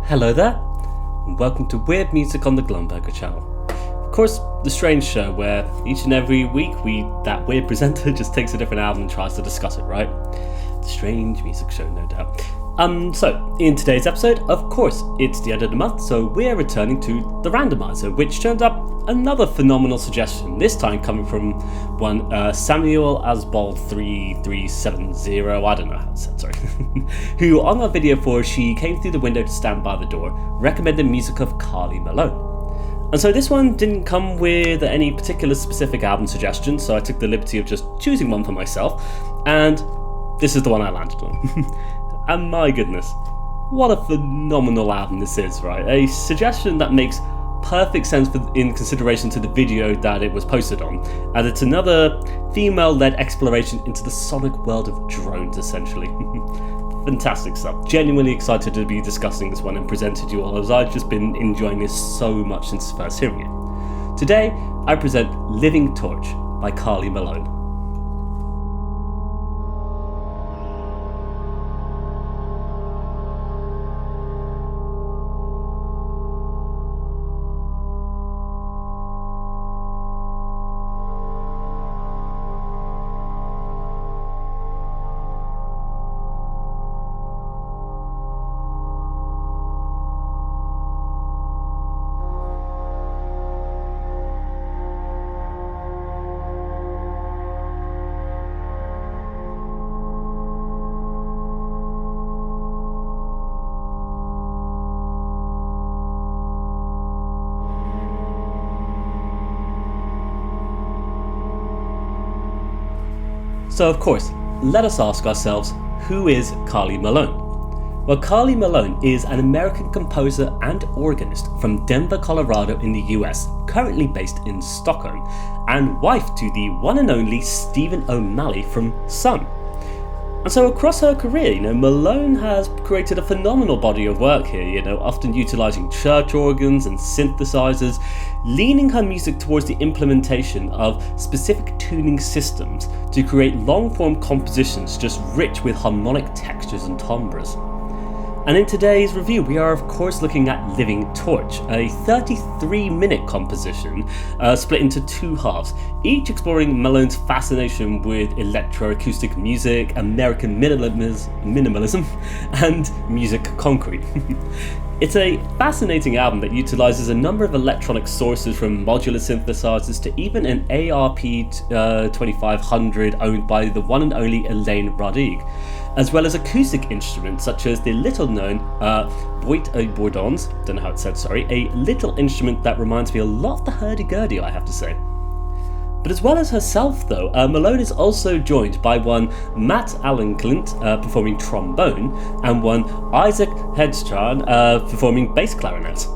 Hello there, and welcome to Weird Music on the Glumberger channel. Of course, the strange show where each and every week that weird presenter just takes a different album and tries to discuss it, right? The strange music show, no doubt. So, in today's episode, of course, it's the end of the month, so we're returning to the randomizer, which turned up another phenomenal suggestion, this time coming from one Samuel Asbold 3370, I don't know how it's said, sorry, who on our video for She Came Through the Window to Stand by the Door recommended music of Kali Malone. And so this one didn't come with any particular specific album suggestion, so I took the liberty of just choosing one for myself, and this is the one I landed on. And my goodness, what a phenomenal album this is, right? A suggestion that makes perfect sense in consideration to the video that it was posted on, and it's another female-led exploration into the sonic world of drones, essentially. Fantastic stuff. Genuinely excited to be discussing this one and present it to you all, as I've just been enjoying this so much since first hearing it. Today, I present Living Torch by Kali Malone. So of course, let us ask ourselves, who is Kali Malone? Well, Kali Malone is an American composer and organist from Denver, Colorado in the US, currently based in Stockholm, and wife to the one and only Stephen O'Malley from Sun. And so across her career, Malone has created a phenomenal body of work here, often utilising church organs and synthesizers, leaning her music towards the implementation of specific tuning systems to create long-form compositions just rich with harmonic textures and timbres. And in today's review, we are of course looking at Living Torch, a 33-minute composition split into two halves, each exploring Malone's fascination with electroacoustic music, American minimalism, and music concrete. It's a fascinating album that utilises a number of electronic sources, from modular synthesizers to even an ARP 2500 owned by the one and only Éliane Radigue, as well as acoustic instruments such as the little known Boîte, Bourdons, don't know how it's said, sorry, a little instrument that reminds me a lot of the hurdy-gurdy, I have to say. But as well as herself though, Malone is also joined by one Matt Allenclint performing trombone, and one Isaac Hedstrand performing bass clarinet.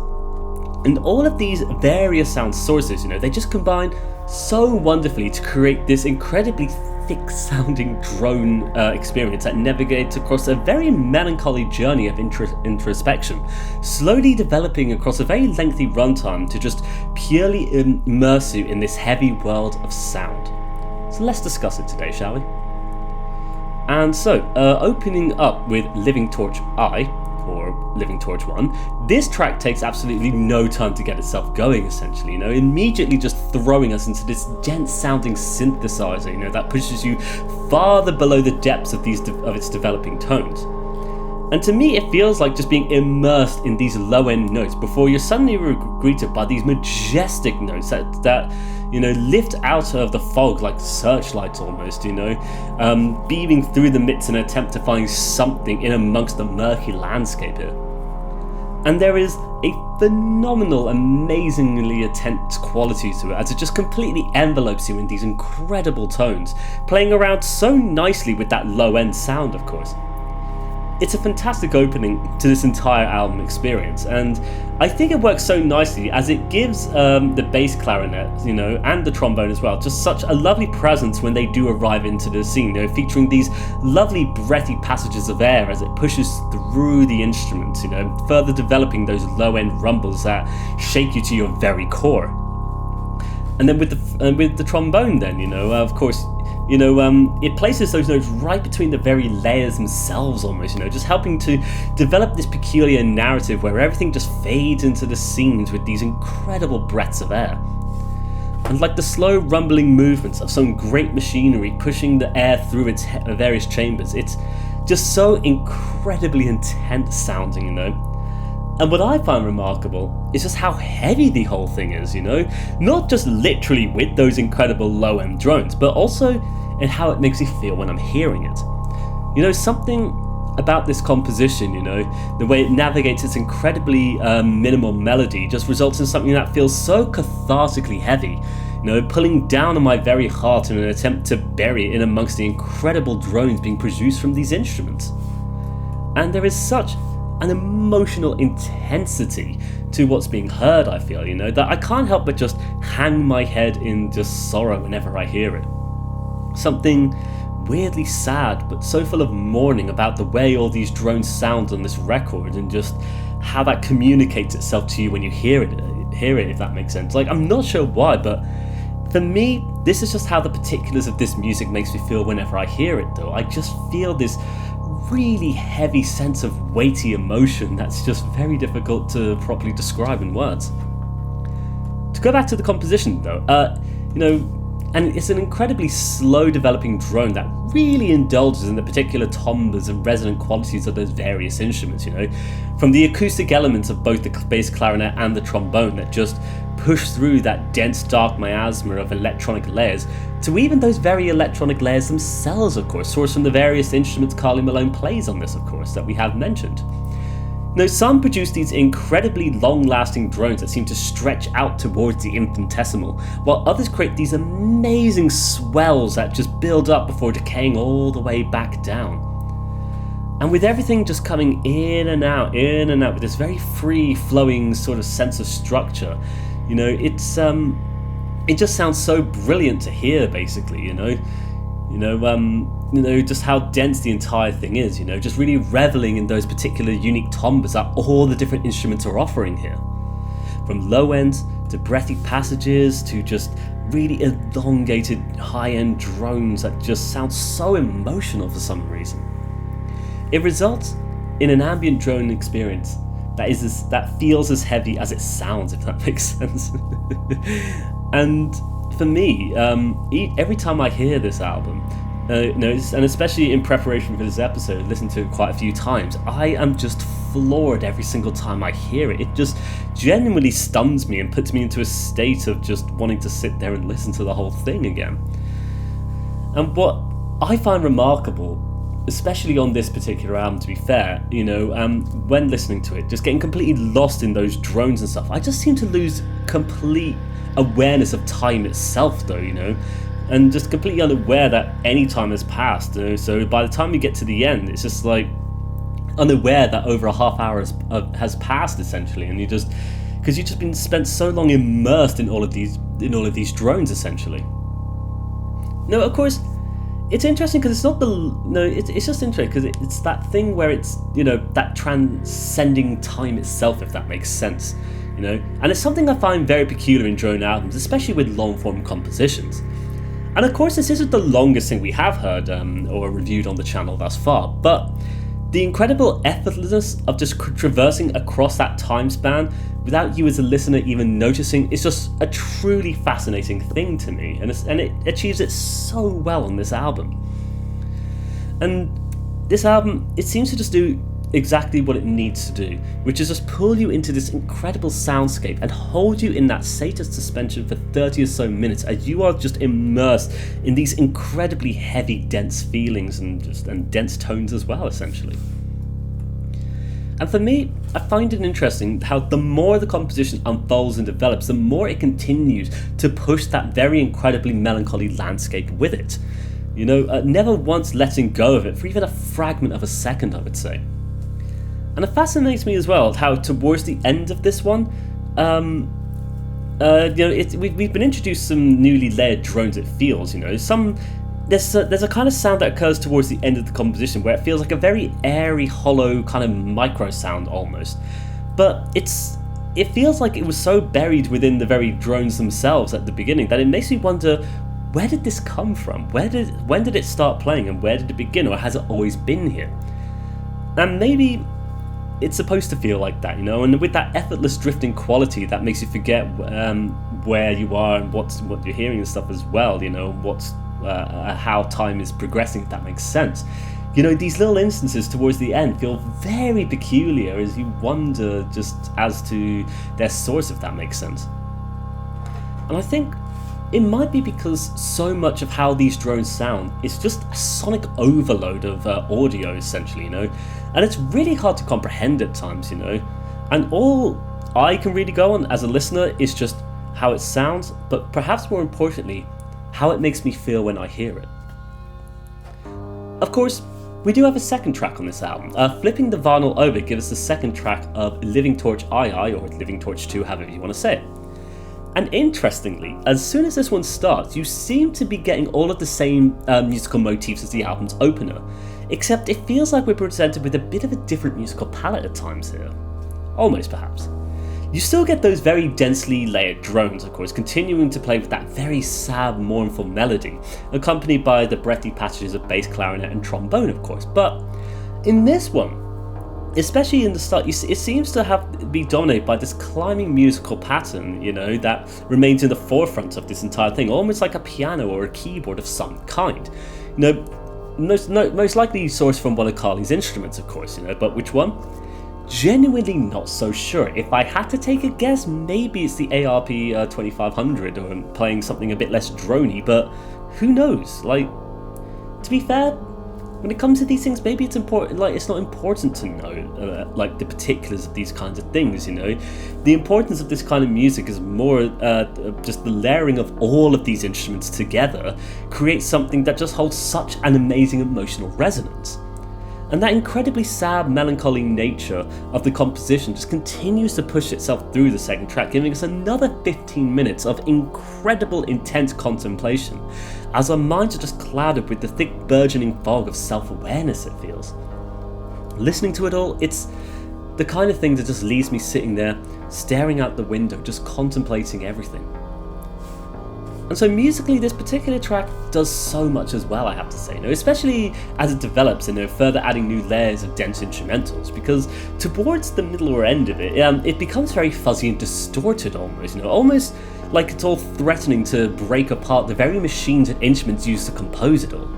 And all of these various sound sources, they just combine so wonderfully to create this incredibly thick-sounding drone experience that navigates across a very melancholy journey of introspection, slowly developing across a very lengthy runtime to just purely immerse you in this heavy world of sound. So let's discuss it today, shall we? And so, opening up with Living Torch I, or Living Torch 1, this track takes absolutely no time to get itself going, essentially, immediately just throwing us into this dense sounding synthesizer, that pushes you farther below the depths of its developing tones. And to me, it feels like just being immersed in these low-end notes before you're suddenly greeted by these majestic notes that lift out of the fog like searchlights almost, beaming through the midst in an attempt to find something in amongst the murky landscape here. And there is a phenomenal, amazingly intense quality to it, as it just completely envelopes you in these incredible tones, playing around so nicely with that low-end sound, of course. It's a fantastic opening to this entire album experience, and I think it works so nicely as it gives the bass clarinet, and the trombone as well, just such a lovely presence when they do arrive into the scene, featuring these lovely breathy passages of air as it pushes through the instruments, further developing those low-end rumbles that shake you to your very core. And then with the trombone then, of course, It places those notes right between the very layers themselves almost, just helping to develop this peculiar narrative where everything just fades into the scenes with these incredible breaths of air. And like the slow rumbling movements of some great machinery pushing the air through its various chambers, it's just so incredibly intense sounding, And what I find remarkable is just how heavy the whole thing is, Not just literally with those incredible low-end drones, but also in how it makes me feel when I'm hearing it. Something about this composition, the way it navigates its incredibly minimal melody just results in something that feels so cathartically heavy, pulling down on my very heart in an attempt to bury it in amongst the incredible drones being produced from these instruments. And there is such an emotional intensity to what's being heard, I feel, that I can't help but just hang my head in just sorrow whenever I hear it. Something weirdly sad, but so full of mourning about the way all these drones sound on this record, and just how that communicates itself to you when you hear it, if that makes sense. Like, I'm not sure why, but for me, this is just how the particulars of this music makes me feel whenever I hear it, though. I just feel this really heavy sense of weighty emotion that's just very difficult to properly describe in words. To go back to the composition, though, and it's an incredibly slow developing drone that really indulges in the particular timbres and resonant qualities of those various instruments, from the acoustic elements of both the bass clarinet and the trombone that just push through that dense dark miasma of electronic layers, to even those very electronic layers themselves, of course, sourced from the various instruments Kali Malone plays on this, of course, that we have mentioned. Some produce these incredibly long-lasting drones that seem to stretch out towards the infinitesimal, while others create these amazing swells that just build up before decaying all the way back down. And with everything just coming in and out with this very free-flowing sort of sense of structure, it just sounds so brilliant to hear, basically, just how dense the entire thing is, just really reveling in those particular unique timbres that all the different instruments are offering here. From low ends to breathy passages to just really elongated high-end drones that just sound so emotional for some reason. It results in an ambient drone experience that feels as heavy as it sounds, if that makes sense. And for me, every time I hear this album, and especially in preparation for this episode, listened to it quite a few times, I am just floored every single time I hear it. It just genuinely stuns me and puts me into a state of just wanting to sit there and listen to the whole thing again. And what I find remarkable, especially on this particular album, to be fair, when listening to it, just getting completely lost in those drones and stuff, I just seem to lose complete awareness of time itself, though, and just completely unaware that any time has passed. So by the time we get to the end, it's just like unaware that over a half hour has passed, essentially, and because you've just been spent so long immersed in all of these drones, essentially. No, of course, it's interesting because it's not it's just interesting because it's that thing where it's that transcending time itself, if that makes sense. And it's something I find very peculiar in drone albums, especially with long-form compositions. And of course, this isn't the longest thing we have heard or reviewed on the channel thus far, but the incredible effortlessness of just traversing across that time span without you as a listener even noticing is just a truly fascinating thing to me, and it achieves it so well on this album. And this album, it seems to just do exactly what it needs to do, which is just pull you into this incredible soundscape and hold you in that state of suspension for 30 or so minutes as you are just immersed in these incredibly heavy, dense feelings and dense tones as well, essentially. And for me, I find it interesting how the more the composition unfolds and develops, the more it continues to push that very incredibly melancholy landscape with it. Never once letting go of it for even a fragment of a second, I would say. And it fascinates me as well how towards the end of this one, we've been introduced some newly layered drones. It feels, there's a kind of sound that occurs towards the end of the composition where it feels like a very airy, hollow kind of micro sound almost. But it feels like it was so buried within the very drones themselves at the beginning that it makes me wonder where did this come from? When did it start playing, and where did it begin, or has it always been here? And maybe it's supposed to feel like that, and with that effortless drifting quality that makes you forget where you are and what you're hearing and stuff as well, how time is progressing, if that makes sense. These little instances towards the end feel very peculiar as you wonder just as to their source, if that makes sense. And I think it might be because so much of how these drones sound is just a sonic overload of audio, essentially, and it's really hard to comprehend at times, and all I can really go on as a listener is just how it sounds, but perhaps more importantly, how it makes me feel when I hear it. Of course, we do have a second track on this album. Flipping the vinyl over gives us the second track of Living Torch II, or Living Torch 2, however you want to say it. And interestingly, as soon as this one starts, you seem to be getting all of the same musical motifs as the album's opener, except it feels like we're presented with a bit of a different musical palette at times here. Almost, perhaps. You still get those very densely layered drones, of course, continuing to play with that very sad, mournful melody, accompanied by the breathy passages of bass, clarinet and trombone, of course. But in this one, especially in the start, it seems to be dominated by this climbing musical pattern, that remains in the forefront of this entire thing, almost like a piano or a keyboard of some kind. Most likely sourced from one of Kali's instruments, of course, but which one? Genuinely not so sure. If I had to take a guess, maybe it's the ARP 2500 or playing something a bit less drony, but who knows? To be fair, when it comes to these things, maybe it's important. It's not important to know the particulars of these kinds of things. The importance of this kind of music is more just the layering of all of these instruments together creates something that just holds such an amazing emotional resonance. And that incredibly sad, melancholy nature of the composition just continues to push itself through the second track, giving us another 15 minutes of incredible, intense contemplation, as our minds are just clouded with the thick, burgeoning fog of self-awareness, it feels. Listening to it all, it's the kind of thing that just leaves me sitting there, staring out the window, just contemplating everything. And so musically, this particular track does so much as well, I have to say, especially as it develops and further adding new layers of dense instrumentals, because towards the middle or end of it, it becomes very fuzzy and distorted almost like it's all threatening to break apart the very machines and instruments used to compose it all.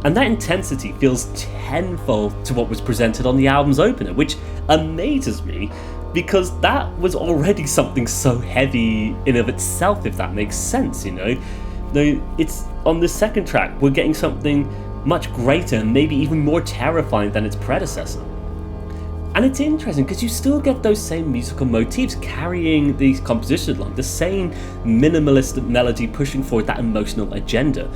And that intensity feels tenfold to what was presented on the album's opener, which amazes me, because that was already something so heavy in of itself, if that makes sense, It's on the second track, we're getting something much greater and maybe even more terrifying than its predecessor. And it's interesting because you still get those same musical motifs carrying these compositions along, the same minimalist melody pushing forward that emotional agenda.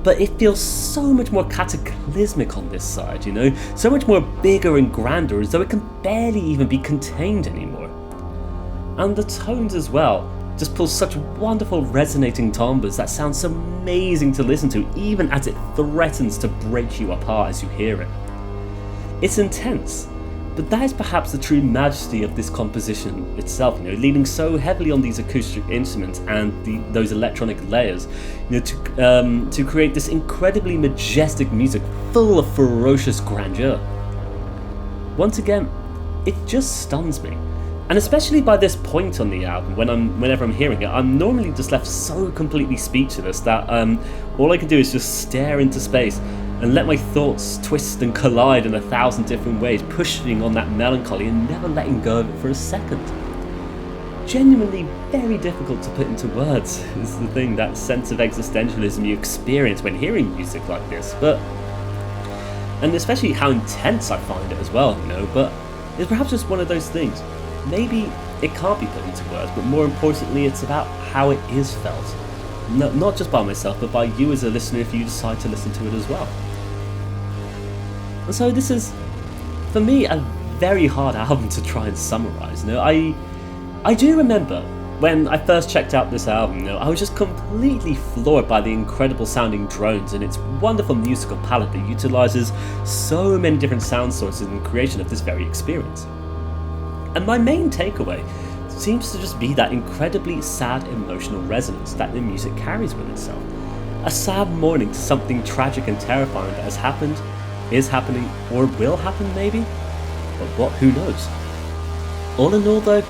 But it feels so much more cataclysmic on this side, so much more bigger and grander, as though it can barely even be contained anymore. And the tones as well just pull such wonderful resonating timbres that sound so amazing to listen to, even as it threatens to break you apart as you hear it. It's intense, but that is perhaps the true majesty of this composition itself, leaning so heavily on these acoustic instruments and those electronic layers, to create this incredibly majestic music full of ferocious grandeur. Once again, it just stuns me. And especially by this point on the album, whenever I'm hearing it, I'm normally just left so completely speechless that all I can do is just stare into space and let my thoughts twist and collide in 1,000 different ways, pushing on that melancholy and never letting go of it for a second. Genuinely very difficult to put into words is the thing, that sense of existentialism you experience when hearing music like this, and especially how intense I find it as well, but it's perhaps just one of those things. Maybe it can't be put into words, but more importantly, it's about how it is felt. Not just by myself, but by you as a listener if you decide to listen to it as well. And so this is, for me, a very hard album to try and summarise. I do remember when I first checked out this album, I was just completely floored by the incredible sounding drones and its wonderful musical palette that utilises so many different sound sources in the creation of this very experience. And my main takeaway seems to just be that incredibly sad emotional resonance that the music carries with itself. A sad mourning to something tragic and terrifying that has happened, is happening, or will happen maybe? But what, who knows? All in all though,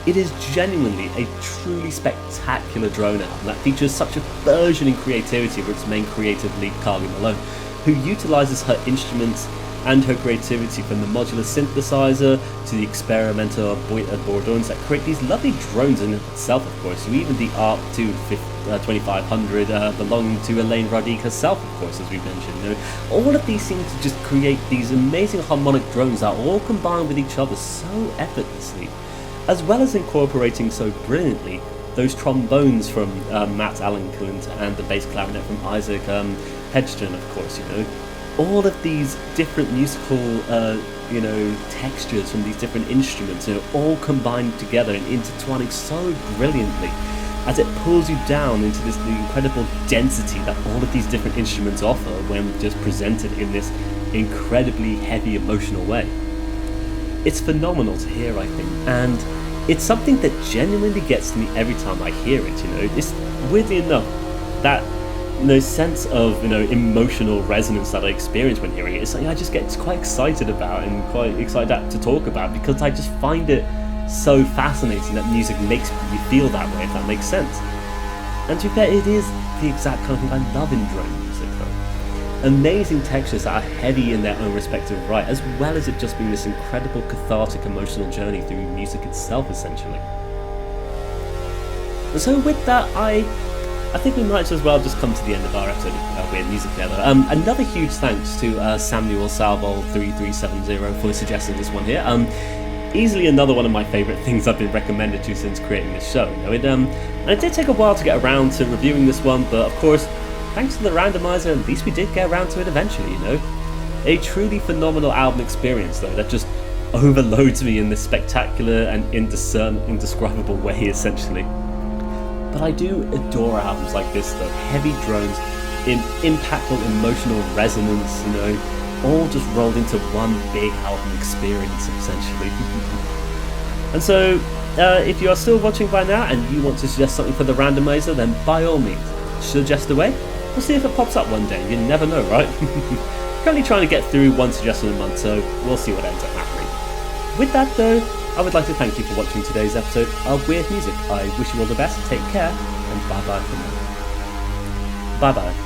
it is genuinely a truly spectacular drone album that features such a burgeoning creativity of its main creative lead Kali Malone, who utilises her instruments and her creativity from the modular synthesizer to the experimental Bourdons that create these lovely drones in itself, of course. Even the ARP 2500 belonging to Éliane Radigue herself, of course, as we mentioned. You know, all of these seem to just create these amazing harmonic drones that all combine with each other so effortlessly, as well as incorporating so brilliantly those trombones from Matt Allenkind and the bass clarinet from Isaac Hedgeston, of course. You know, all of these different musical, textures from these different instruments, all combined together and intertwining so brilliantly, as it pulls you down into this incredible density that all of these different instruments offer when just presented in this incredibly heavy emotional way. It's phenomenal to hear, I think, and it's something that genuinely gets to me every time I hear it. It's weirdly enough that sense of emotional resonance that I experience when hearing it is something I just get quite excited about and quite excited to talk about, because I just find it so fascinating that music makes you feel that way, if that makes sense. And to be fair, it is the exact kind of thing I love in drone music though. Amazing textures that are heavy in their own respective right, as well as it just being this incredible cathartic emotional journey through music itself, essentially. And so with that, I think we might as well just come to the end of our episode of Weird Music together. Another huge thanks to Samuel Salvo 3370 for suggesting this one here. Easily another one of my favourite things I've been recommended to since creating this show. And it did take a while to get around to reviewing this one, but of course, thanks to the randomizer, at least we did get around to it eventually. A truly phenomenal album experience though, that just overloads me in this spectacular and indescribable way, essentially. But I do adore albums like this though, heavy drones, in impactful emotional resonance, all just rolled into one big album experience, essentially. And so, if you are still watching by now and you want to suggest something for the randomizer, then by all means, suggest away. We'll see if it pops up one day, you never know, right? Currently trying to get through one suggestion a month, so we'll see what ends up happening. With that though, I would like to thank you for watching today's episode of Weird Music. I wish you all the best, take care, and bye bye for now. Bye bye.